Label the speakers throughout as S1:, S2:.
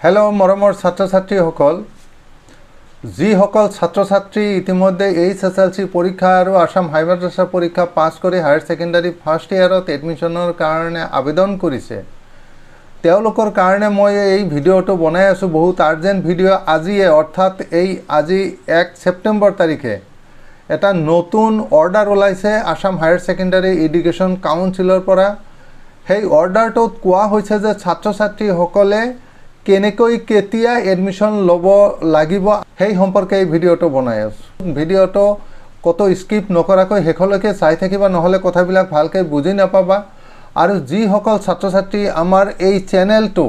S1: hello मरমৰ ছাত্ৰ ছাত্ৰীসকল যিসকল ছাত্ৰ ছাত্ৰী ইতিমধ্যে এইচএসএলসি পৰীক্ষা আৰু আসাম হাই মাদ্ৰাসা পৰীক্ষা পাছ কৰি হায়াৰ সেকেন্ডাৰী ফাৰ্ষ্ট ইয়াৰত এডমিশনৰ কাৰণে আবেদন কৰিছে তেওঁলোকৰ কাৰণে মই এই ভিডিঅটো বনাই আছো বহুত আৰ্জেন্ট ভিডিঅ আজিয়ে অৰ্থাৎ আজি 1 সেপ্টেম্বৰ তাৰিখে এটা নতুন অৰ্ডাৰ ওলাইছে আসাম হায়াৰ সেকেন্ডাৰী এডুকেশ্যন কাউন্সিলৰ পৰা সেই অৰ্ডাৰটোত কোৱা হৈছে যে ছাত্ৰ ছাত্ৰীসকলে কেনেকৈ কেতিয়া এডমিশন লব লাগিব সেই সম্পৰ্কে এই ভিডিঅটো বনাই আছো ভিডিঅটো কত স্কিপ নকৰাকৈ হেখলৈকে চাই থাকিবা নহলে কথাবিলাক ভালকৈ বুজি নাপাবা আৰু যি সকল ছাত্ৰ ছাত্ৰী আমাৰ এই চেনেলটো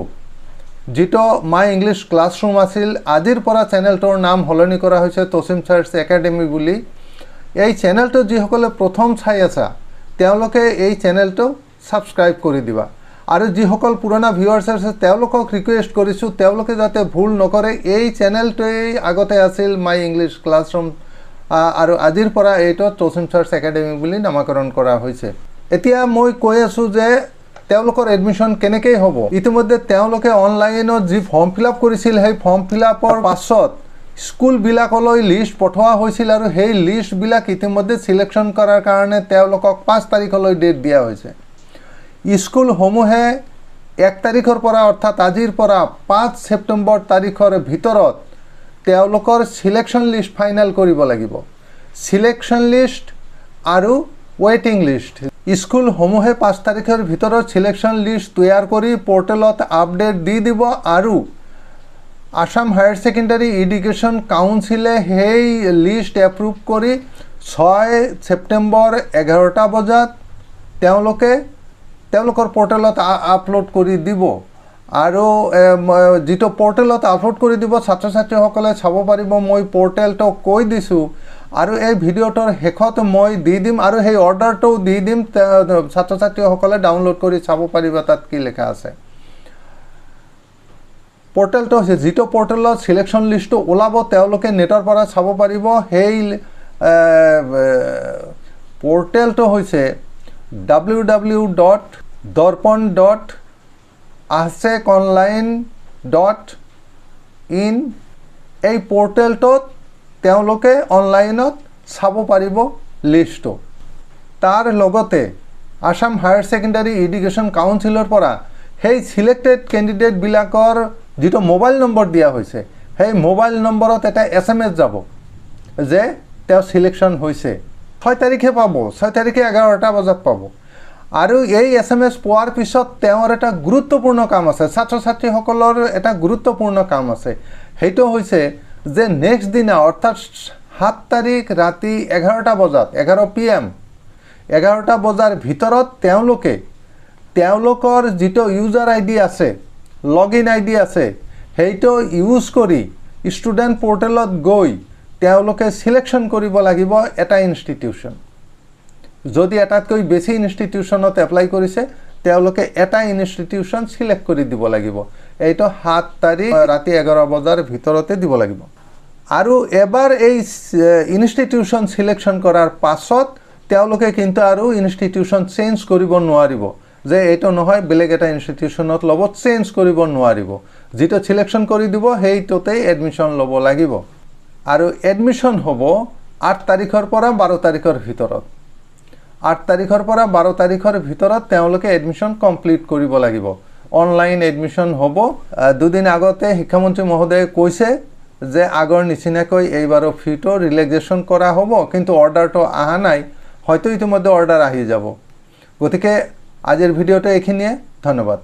S1: যেটো মাই ইংলিশ ক্লাছৰুম আছিল আজিৰ পৰা চেনেলটোৰ নাম হলনি কৰা হৈছে তসিম চাৰ্চ একাডেমি বুলি এই চেনেলটো যি সকলে প্ৰথম চাই আছে তেওঁলোকে এই চেনেলটো সাবস্ক্ৰাইব কৰি দিবা আৰু যি সকল পুৰণা ভিউয়াৰ্স আছে তেওঁলোকক ৰিকুৱেষ্ট কৰিছো তেওঁলোকে যাতে ভুল নকৰে এই চেনেলটোই আগতে আছিল মাই ইংলিশ ক্লাছৰুম আৰু আজিৰ পৰা এইটো তসিম চাৰ্চ একাডেমি বুলি নামকৰণ কৰা হৈছে এতিয়া মই কৈ আছো যে তেওঁলোকৰ এডমিশন কেনেকৈ হ'ব ইতিমধ্যে তেওঁলোকে অনলাইনত যি ফৰ্ম ফিল আপ কৰিছিল সেই ফৰ্ম ফিল আপৰ পাছত স্কুল বিলাকলৈ লিষ্ট পঠোৱা হৈছিল আৰু সেই লিষ্ট বিলাক ইতিমধ্যে সিলেকশন কৰাৰ কাৰণে তেওঁলোকক 5 তাৰিখলৈ ডেট দিয়া হৈছে স্কুল সমূহে 1 তাৰিখৰ পৰা অৰ্থাৎ আজিৰ পৰা 5 সেপ্টেম্বৰ তাৰিখৰ ভিতৰত তেওঁলোকৰ সিলেকশন লিষ্ট ফাইনাল কৰিব লাগিব সিলেকশন লিষ্ট আৰু ওয়েটিং লিষ্ট স্কুল সমূহে 5 তাৰিখৰ ভিতৰত সিলেকশন লিষ্ট তৈয়াৰ কৰি পোৰ্টেলত আপডেট দি দিব আৰু আসাম হায়াৰ সেকেন্ডাৰী এডুকেশ্যন কাউন্সিলে সেই লিষ্ট এপ্ৰুভ কৰি 6 সেপ্টেম্বৰ 11টা বজাত তেওঁলোকৰ পোৰ্টেলত আপলোড কৰি দিব আৰু যেটো পোৰ্টেলত আপলোড কৰি দিব ছাত্ৰ ছাত্ৰীসকলে চাব পাৰিব মই পোৰ্টেলটো কৈ দিছো আৰু এই ভিডিঅটোৰ হেকত মই দি দিম আৰু সেই অৰ্ডাৰটো দি দিম ছাত্ৰ ছাত্ৰীসকলে ডাউনলোড কৰি চাব পাৰিব তাত কি লেখা আছে পোৰ্টেলটো হৈছে যেটো পোৰ্টেলত সিলেকশন লিষ্টটো ওলাব তেওঁলোকে নেটৰ পৰা চাব পাৰিব সেই পোৰ্টেলটো হৈছে www.dorpan.asekonline.in এই পোৰ্টেলটোত তেওঁলোকে অনলাইনত চাব পাৰিব লিষ্টটো তাৰ লগতে আসাম হায়াৰ সেকেন্ডাৰী এডুকেশ্যন কাউন্সিলৰ পৰা সেই সিলেক্টেড ক্যান্ডিডেট বিলাকৰ যেটো মোবাইল নম্বৰ দিয়া হৈছে সেই মোবাইল নম্বৰত এটা এসএমএস যাব যে তেওঁ সিলেকশন হৈছে 6 তাৰিখে পাব 6 তাৰিখে 11টা বজাত পাব আৰু এই এসএমএস পোৱাৰ পিছত তেওঁৰ এটা গুৰুত্বপূৰ্ণ কাম আছে ছাত্ৰ ছাত্ৰীসকলৰ এটা গুৰুত্বপূৰ্ণ কাম আছে হেইটো হৈছে যে নেক্সট দিনা অৰ্থাৎ 7 তাৰিখ ৰাতি 11টা বজাত 11 PM 11টা বজাৰ ভিতৰত তেওঁলোকৰ যেটো ইউজাৰ আইডি আছে লগইন আইডি আছে হেইটো ইউজ কৰি ষ্টুডেন্ট পোৰ্টেলত গৈ তেওঁলোকে সিলেকশন কৰিব লাগিব এটা ইনষ্টিটিউশন যদি এটাতকৈ বেছি ইনষ্টিটিউশনত এপ্লাই কৰিছে তেওঁলোকে এটা ইনষ্টিটিউশন সিলেক্ট কৰি দিব লাগিব এইটো 7 তাৰিখ ৰাতি 11 বজাৰ ভিতৰতে দিব লাগিব আৰু এবাৰ এই ইনষ্টিটিউশন সিলেকশন কৰাৰ পাছত তেওঁলোকে কিন্তু আৰু ইনষ্টিটিউশন চেঞ্জ কৰিব নোৱাৰিব যে এইটো নহয় বেলেগ এটা ইনষ্টিটিউশনত লব চেঞ্জ কৰিব নোৱাৰিব যেটো সিলেকশন কৰি দিব হেইটোতে এডমিশন লব লাগিব আৰু এডমিশন হ'ব 8 তাৰিখৰ পৰা 12 তাৰিখৰ ভিতৰত 8 তাৰিখৰ পৰা 12 তাৰিখৰ ভিতৰত তেওঁলোকে এডমিশন কমপ্লিট কৰিব লাগিব অনলাইন এডমিশন হ'ব দুদিন আগতে শিক্ষামন্ত্ৰী মহোদয়ে কৈছে যে আগৰ নিচিনাকৈ এইবাৰো ফিটো ৰিলেক্সেশন কৰা হ'ব কিন্তু অৰ্ডাৰটো আহা নাই হয়তো ইতিমধ্যে অৰ্ডাৰ আহি যাব গতিকে আজিৰ ভিডিঅটো এইখিনিয়ে ধন্যবাদ